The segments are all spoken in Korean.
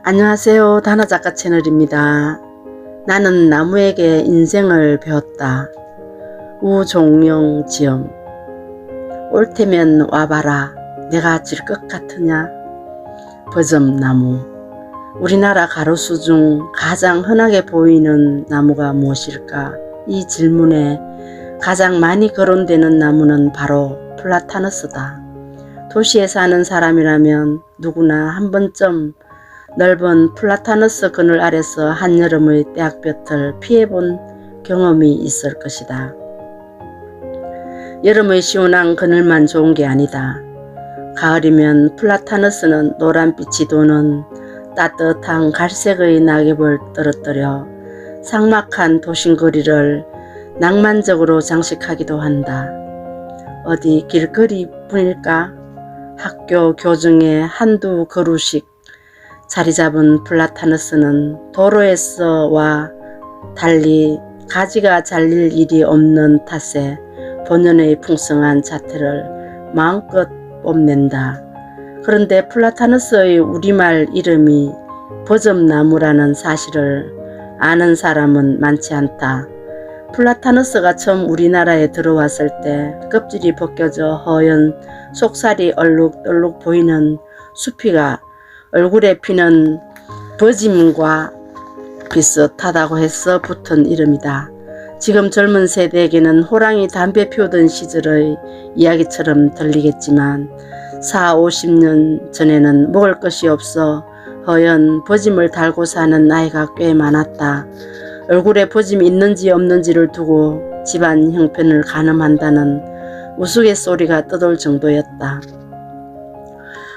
안녕하세요. 다나작가 채널입니다. 나는 나무에게 인생을 배웠다. 우종영 지음. 올 테면 와봐라. 내가 질 것 같으냐? 버점나무. 우리나라 가로수 중 가장 흔하게 보이는 나무가 무엇일까? 이 질문에 가장 많이 거론되는 나무는 바로 플라타너스다. 도시에 사는 사람이라면 누구나 한 번쯤 넓은 플라타너스 그늘 아래서 한여름의 떼약볕을 피해본 경험이 있을 것이다. 여름의 시원한 그늘만 좋은 게 아니다. 가을이면 플라타너스는 노란빛이 도는 따뜻한 갈색의 낙엽을 떨어뜨려 삭막한 도심거리를 낭만적으로 장식하기도 한다. 어디 길거리 뿐일까? 학교 교정에 한두 그루씩 자리 잡은 플라타너스는 도로에서와 달리 가지가 잘릴 일이 없는 탓에 본연의 풍성한 자태를 마음껏 뽐낸다. 그런데 플라타너스의 우리말 이름이 버점나무라는 사실을 아는 사람은 많지 않다. 플라타너스가 처음 우리나라에 들어왔을 때 껍질이 벗겨져 허연 속살이 얼룩덜룩 보이는 수피가 얼굴에 피는 버짐과 비슷하다고 해서 붙은 이름이다. 지금 젊은 세대에게는 호랑이 담배 피우던 시절의 이야기처럼 들리겠지만 40~50년 전에는 먹을 것이 없어 허연 버짐을 달고 사는 나이가 꽤 많았다. 얼굴에 버짐이 있는지 없는지를 두고 집안 형편을 가늠한다는 우스갯소리가 떠돌 정도였다.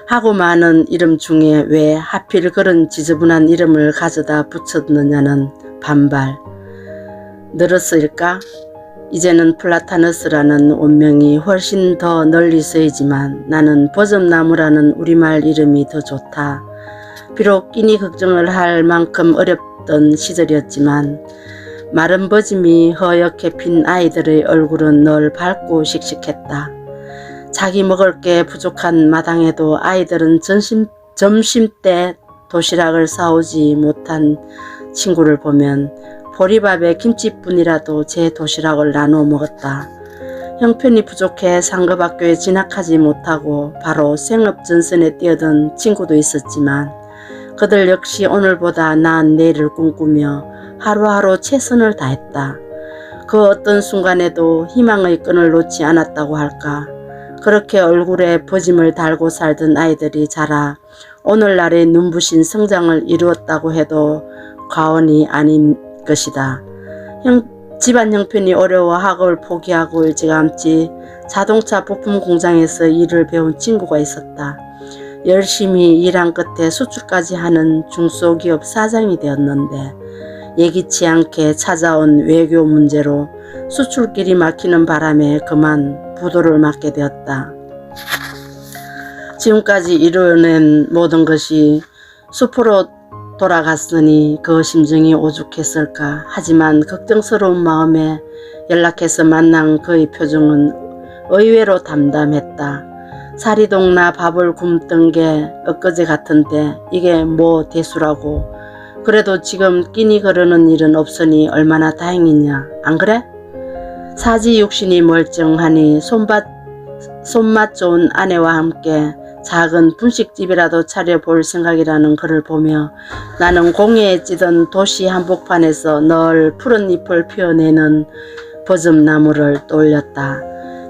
하고 많은 이름 중에 왜 하필 그런 지저분한 이름을 가져다 붙였느냐는 반발. 늘었을까? 이제는 플라타너스라는 원명이 훨씬 더 널리 쓰이지만 나는 버점나무라는 우리말 이름이 더 좋다. 비록 끼니 걱정을 할 만큼 어렵던 시절이었지만 마른 버짐이 허옇게 핀 아이들의 얼굴은 늘 밝고 씩씩했다. 자기 먹을 게 부족한 마당에도 아이들은 점심때 도시락을 사오지 못한 친구를 보면 보리밥에 김치뿐이라도 제 도시락을 나누어 먹었다. 형편이 부족해 상급학교에 진학하지 못하고 바로 생업전선에 뛰어든 친구도 있었지만 그들 역시 오늘보다 나은 내일을 꿈꾸며 하루하루 최선을 다했다. 그 어떤 순간에도 희망의 끈을 놓지 않았다고 할까. 그렇게 얼굴에 버짐을 달고 살던 아이들이 자라 오늘날의 눈부신 성장을 이루었다고 해도 과언이 아닌 것이다. 집안 형편이 어려워 학업을 포기하고 일찌감치 자동차 부품 공장에서 일을 배운 친구가 있었다. 열심히 일한 끝에 수출까지 하는 중소기업 사장이 되었는데 예기치 않게 찾아온 외교 문제로 수출길이 막히는 바람에 그만 부도를 맞게 되었다. 지금까지 이뤄낸 모든 것이 수포로 돌아갔으니 그 심정이 오죽했을까. 하지만 걱정스러운 마음에 연락해서 만난 그의 표정은 의외로 담담했다. 살이 동나 밥을 굶던 게 엊그제 같은데 이게 뭐 대수라고. 그래도 지금 끼니 거르는 일은 없으니 얼마나 다행이냐. 안 그래? 사지육신이 멀쩡하니 손맛 좋은 아내와 함께 작은 분식집이라도 차려볼 생각이라는 글을 보며 나는 공예에 찌든 도시 한복판에서 늘 푸른 잎을 피워내는 버점나무를 떠올렸다.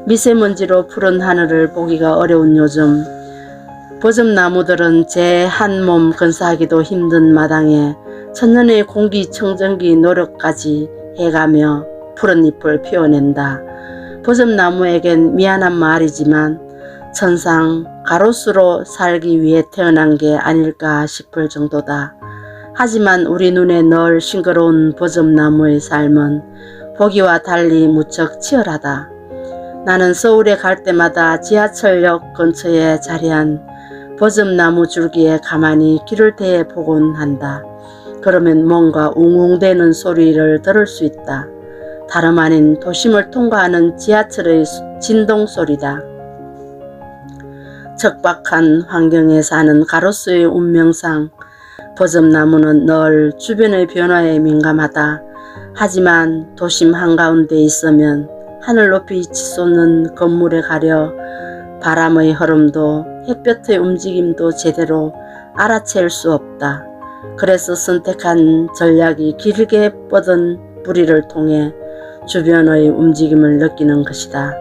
미세먼지로 푸른 하늘을 보기가 어려운 요즘 버점나무들은 제 한 몸 건사하기도 힘든 마당에 천년의 공기청정기 노력까지 해가며 푸른 잎을 피워낸다. 버점나무에겐 미안한 말이지만 천상 가로수로 살기 위해 태어난 게 아닐까 싶을 정도다. 하지만 우리 눈에 늘 싱그러운 버점나무의 삶은 보기와 달리 무척 치열하다. 나는 서울에 갈 때마다 지하철역 근처에 자리한 버점나무 줄기에 가만히 귀를 대해 보곤 한다. 그러면 뭔가 웅웅대는 소리를 들을 수 있다. 다름 아닌 도심을 통과하는 지하철의 진동 소리다. 척박한 환경에 사는 가로수의 운명상 버점나무는 늘 주변의 변화에 민감하다. 하지만 도심 한가운데 있으면 하늘 높이 치솟는 건물에 가려 바람의 흐름도 햇볕의 움직임도 제대로 알아챌 수 없다. 그래서 선택한 전략이 길게 뻗은 뿌리를 통해 주변의 움직임을 느끼는 것이다.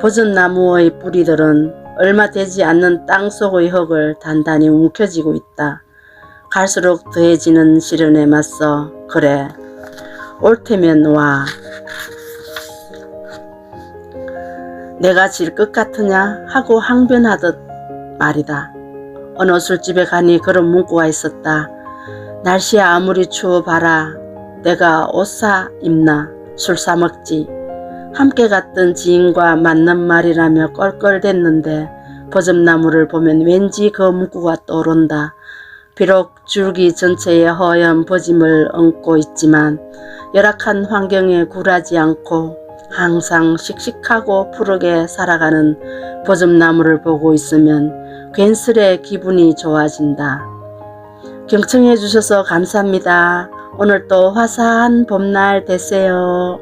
버섯나무의 뿌리들은 얼마 되지 않는 땅속의 흙을 단단히 움켜쥐고 있다. 갈수록 더해지는 시련에 맞서 그래 올 테면 와. 내가 질 것 같으냐 하고 항변하듯 말이다. 어느 술집에 가니 그런 문구가 있었다. 날씨야 아무리 추워봐라. 내가 옷 사 입나 술 사 먹지. 함께 갔던 지인과 맞는 말이라며 껄껄댔는데 버점나무를 보면 왠지 그 문구가 떠오른다. 비록 줄기 전체에 허연 버짐을 얹고 있지만 열악한 환경에 굴하지 않고 항상 씩씩하고 푸르게 살아가는 버점나무를 보고 있으면 괜스레 기분이 좋아진다. 경청해 주셔서 감사합니다. 오늘도 화사한 봄날 되세요.